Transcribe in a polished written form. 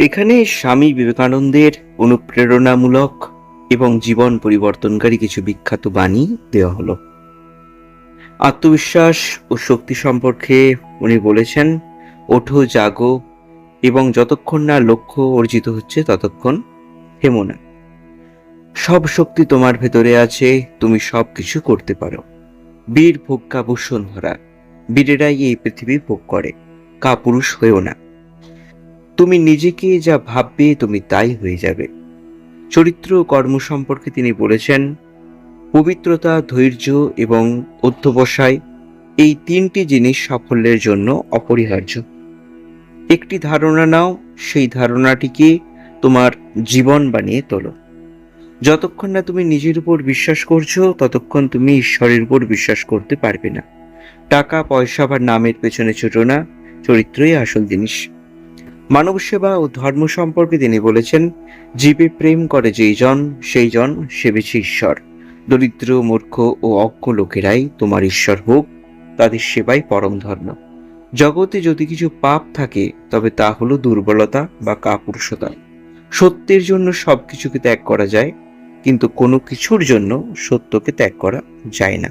এখানে স্বামী বিবেকানন্দের অনুপ্রেরণামূলক এবং জীবন পরিবর্তনকারী কিছু বিখ্যাত বাণী দেওয়া হলো। আত্মবিশ্বাস ও শক্তি সম্পর্কে উনি বলেছেন, ওঠো, জাগো এবং যতক্ষণ না লক্ষ্য অর্জিত হচ্ছে ততক্ষণ থেমো না। সব শক্তি তোমার ভেতরে আছে, তুমি সব কিছু করতে পারো। বীর ভোগ কাপুরুষন ধরা, বীরেরাই এই পৃথিবী ভোগ করে, কাপুরুষ হয়েও না। তুমি নিজেকে যা ভাববে তুমি তাই হয়ে যাবে। চরিত্র ও কর্ম সম্পর্কে তিনি বলেছেন, পবিত্রতা, ধৈর্য এবং অধ্যবসায় এই তিনটি জিনিস সাফল্যের জন্য অপরিহার্য। একটি ধারণা নাও, সেই ধারণাটিকে তোমার জীবন বানিয়ে তোলো। যতক্ষণ না তুমি নিজের উপর বিশ্বাস করছো ততক্ষণ তুমি ঈশ্বরের উপর বিশ্বাস করতে পারবে না। টাকা পয়সা বা নামের পেছনে ছোটো না, চরিত্রই আসল জিনিস। মানব সেবা ও ধর্ম সম্পর্কে তিনি বলেছেন, জীবে প্রেম করে যেই জন সেই জন সেবেছে ঈশ্বর। দরিদ্র, মূর্খ ও অজ্ঞ লোকেরাই তোমার ঈশ্বর হোক, তাদের সেবাই পরম ধর্ম। জগতে যদি কিছু পাপ থাকে তবে তা হলো দুর্বলতা বা কাপুরুষতা। সত্যের জন্য সবকিছুকে ত্যাগ করা যায়, কিন্তু কোনো কিছুর জন্য সত্যকে ত্যাগ করা যায় না।